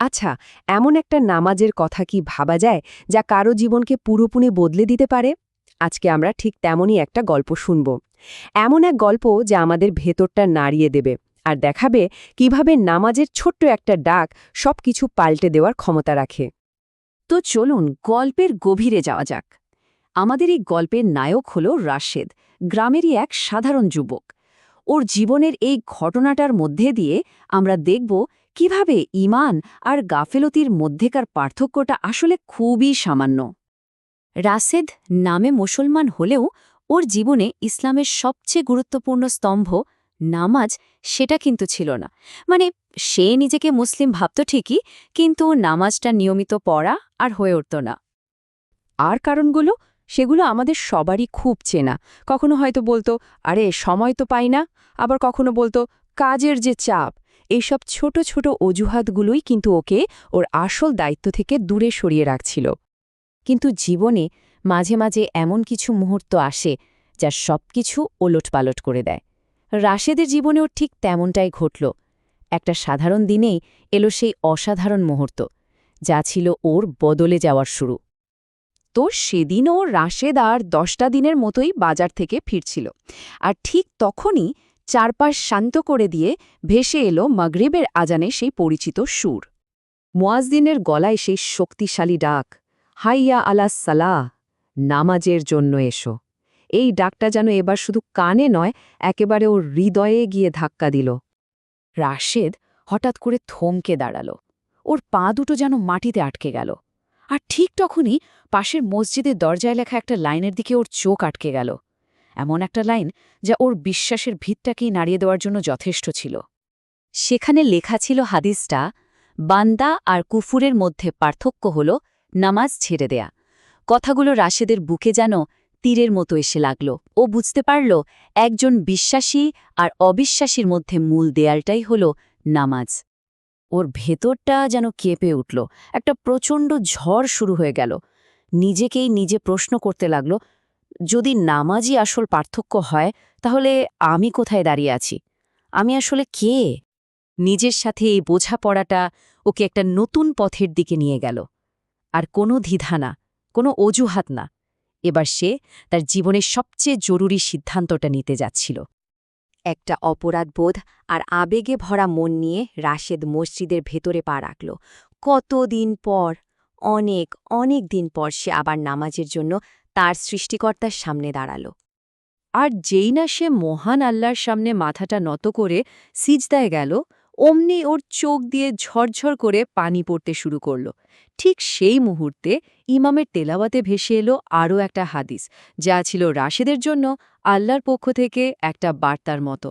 আচ্ছা, এমন একটা নামাজের কথা কি ভাবা যায় যা কারো জীবনকে পুরোপুরি বদলে দিতে পারে? আজকে আমরা ঠিক তেমনই একটা গল্প শুনব। এমন এক গল্প যা আমাদের ভেতরটা নাড়িয়ে দেবে আর দেখাবে কিভাবে নামাজের ছোট্ট একটা ডাক সবকিছু পাল্টে দেওয়ার ক্ষমতা রাখে। তো চলুন গল্পের গভীরে যাওয়া যাক। আমাদের এই গল্পের নায়ক হল রাশেদ, গ্রামেরই এক সাধারণ যুবক। ওর জীবনের এই ঘটনাটার মধ্যে দিয়ে আমরা দেখব কিভাবে ঈমান আর গাফেলতির মধ্যেকার পার্থক্যটা আসলে খুবই সামান্য। রাশেদ নামে মুসলমান হলেও ওর জীবনে ইসলামের সবচেয়ে গুরুত্বপূর্ণ স্তম্ভ নামাজ সেটা কিন্তু ছিল না। মানে সে নিজেকে মুসলিম ভাবত ঠিকই, কিন্তু নামাজটা নিয়মিত পড়া আর হয়ে উঠত না। আর কারণগুলো সেগুলো আমাদের সবারই খুব চেনা। কখনো হয়তো বলতো, আরে সময় তো পাই না, আবার কখনো বলতো কাজের যে চাপ। এইসব ছোট ছোট অজুহাতগুলোই কিন্তু ওকে ওর আসল দায়িত্ব থেকে দূরে সরিয়ে রাখছিল। কিন্তু জীবনে মাঝে মাঝে এমন কিছু মুহূর্ত আসে যা সবকিছু ওলটপালট করে দেয়। রাশেদের জীবনেও ঠিক তেমনটাই ঘটল। একটা সাধারণ দিনেই এলো সেই অসাধারণ মুহূর্ত, যা ছিল ওর বদলে যাওয়ার শুরু। তো সেদিনও রাশেদ আর 10টা দিনের মতোই বাজার থেকে ফিরছিল, আর ঠিক তখনই চারপাশ শান্ত করে দিয়ে ভেসে এলো মাগরিবের আজানে সেই পরিচিত সুর। মুয়াজ্জিনের গলায় সেই শক্তিশালী ডাক, হাইয়া আলাস সালাহ, নামাজের জন্য এসো। এই ডাকটা যেন এবার শুধু কানে নয়, একেবারে ওর হৃদয়ে গিয়ে ধাক্কা দিল। রাশেদ হঠাৎ করে থমকে দাঁড়াল। ওর পা দুটো যেন মাটিতে আটকে গেল। আর ঠিক তখনই পাশের মসজিদের দরজায় লেখা একটা লাইনের দিকে ওর চোখ আটকে গেল। এমন একটা লাইন যা ওর বিশ্বাসের ভিতটাকেই নাড়িয়ে দেওয়ার জন্য যথেষ্ট ছিল। সেখানে লেখা ছিল হাদিসটা, বান্দা আর কুফুরের মধ্যে পার্থক্য হল নামাজ ছেড়ে দেয়া। কথাগুলো রাশেদের বুকে যেন তীরের মতো এসে লাগল। ও বুঝতে পারল একজন বিশ্বাসী আর অবিশ্বাসীর মধ্যে মূল দেয়ালটাই হল নামাজ। ওর ভেতরটা যেন কেঁপে উঠল। একটা প্রচণ্ড ঝড় শুরু হয়ে গেল। নিজেকেই নিজে প্রশ্ন করতে লাগল, যদি নামাজই আসল পার্থক্য হয়, তাহলে আমি কোথায় দাঁড়িয়ে আছি? আমি আসলে কে? নিজের সাথে এই বোঝাপড়াটা ওকে একটা নতুন পথের দিকে নিয়ে গেল। আর কোনো দ্বিধা না, কোনো অজুহাত না। এবার সে তার জীবনের সবচেয়ে জরুরি সিদ্ধান্তটা নিতে যাচ্ছিল। একটা অপরাধবোধ আর আবেগে ভরা মন নিয়ে রাশেদ মসজিদের ভেতরে পা রাখল। কতদিন পর, অনেক অনেক দিন পর সে আবার নামাজের জন্য তার সৃষ্টিকর্তার সামনে দাঁড়াল। আর যেই না সে মহান আল্লাহর সামনে মাথাটা নত করে সিজদায় গেল, অমনি ওর চোখ দিয়ে ঝরঝর করে পানি পড়তে শুরু করল। ঠিক সেই মুহূর্তে ইমামের তেলাওয়াতে ভেসে এলো আরও একটা হাদিস, যা ছিল রাশেদের জন্য আল্লাহর পক্ষ থেকে একটা বার্তার মতো।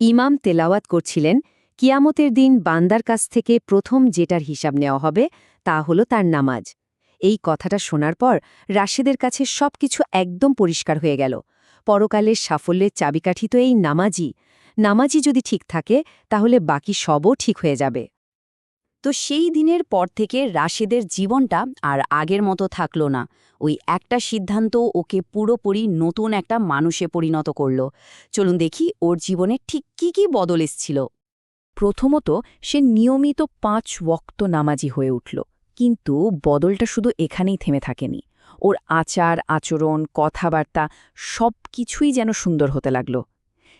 ইমাম তেলাওয়াত করছিলেন, কিয়ামতের দিন বান্দার কাছ থেকে প্রথম যেটার হিসাব নেওয়া হবে তা হলো তার নামাজ। এই কথাটা শোনার পর রাশেদের কাছে সবকিছু একদম পরিষ্কার হয়ে গেল। পরকালের সাফল্যের চাবিকাঠি তো এই নামাজই। নামাজই যদি ঠিক থাকে, তাহলে বাকি সবও ঠিক হয়ে যাবে। তো সেই দিনের পর থেকে রাশেদের জীবনটা আর আগের মতো থাকল না। ওই একটা সিদ্ধান্ত ওকে পুরোপুরি নতুন একটা মানুষে পরিণত করল। চলুন দেখি ওর জীবনে ঠিক কি কি বদল এসেছিল। প্রথমত, সে নিয়মিত 5 ওয়াক্ত নামাজি হয়ে উঠল। কিন্তু বদলটা শুধু এখানেই থেমে থাকেনি। ওর আচার আচরণ, কথাবার্তা সবকিছুই যেন সুন্দর হতে লাগল।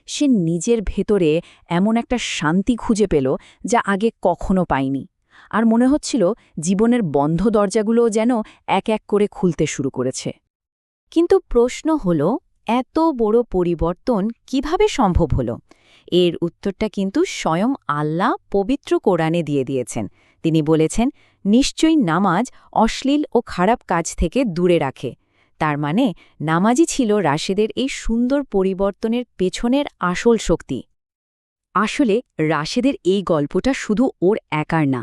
সে নিজের ভেতরে এমন একটা শান্তি খুঁজে পেল যা আগে কখনো পায়নি। আর মনে হচ্ছিল জীবনের বন্ধ দরজাগুলো যেন এক এক করে খুলতে শুরু করেছে। কিন্তু প্রশ্ন হল, এত বড় পরিবর্তন কিভাবে সম্ভব হল? এর উত্তরটা কিন্তু স্বয়ং আল্লাহ পবিত্র কোরআনে দিয়ে দিয়েছেন। তিনি বলেছেন, নিশ্চয়ই নামাজ অশ্লীল ও খারাপ কাজ থেকে দূরে রাখে। তার মানে নামাজই ছিল রাশেদের এই সুন্দর পরিবর্তনের পেছনের আসল শক্তি। আসলে রাশেদের এই গল্পটা শুধু ওর একার না,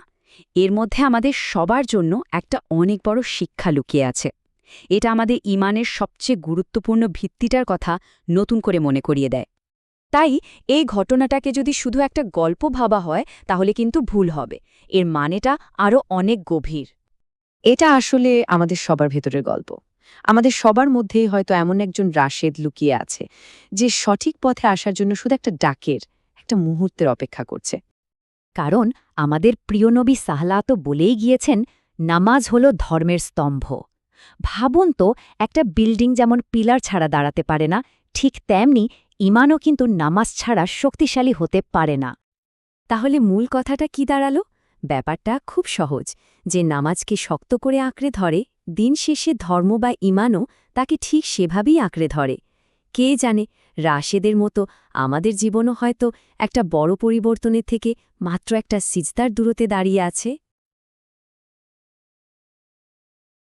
এর মধ্যে আমাদের সবার জন্য একটা অনেক বড় শিক্ষা লুকিয়ে আছে। এটা আমাদের ঈমানের সবচেয়ে গুরুত্বপূর্ণ ভিত্তিটার কথা নতুন করে মনে করিয়ে দেয়। তাই এই ঘটনাটাকে যদি শুধু একটা গল্প ভাবা হয়, তাহলে কিন্তু ভুল হবে। এর মানেটা আরও অনেক গভীর। এটা আসলে আমাদের সবার ভেতরের গল্প। আমাদের সবার মধ্যেই হয়তো এমন একজন রাশেদ লুকিয়ে আছে, যে সঠিক পথে আসার জন্য শুধু একটা ডাকের, একটা মুহূর্তের অপেক্ষা করছে। কারণ আমাদের প্রিয় নবী সাহলা তো বলেই গিয়েছেন, নামাজ হল ধর্মের স্তম্ভ। ভাবুন তো, একটা বিল্ডিং যেমন পিলার ছাড়া দাঁড়াতে পারে না, ঠিক তেমনি ইমানও কিন্তু নামাজ ছাড়া শক্তিশালী হতে পারে না। তাহলে মূল কথাটা কি দাঁড়ালো? ব্যাপারটা খুব সহজ, যে নামাজকে শক্ত করে আঁকড়ে ধরে, দিন শেষে ধর্ম বা ইমানও তাকে ঠিক সেভাবেই আঁকড়ে ধরে। কে জানে, রাশেদের মতো আমাদের জীবনও হয়তো একটা বড় পরিবর্তনের থেকে মাত্র একটা সিজদার দূরত্বে দাঁড়িয়ে আছে।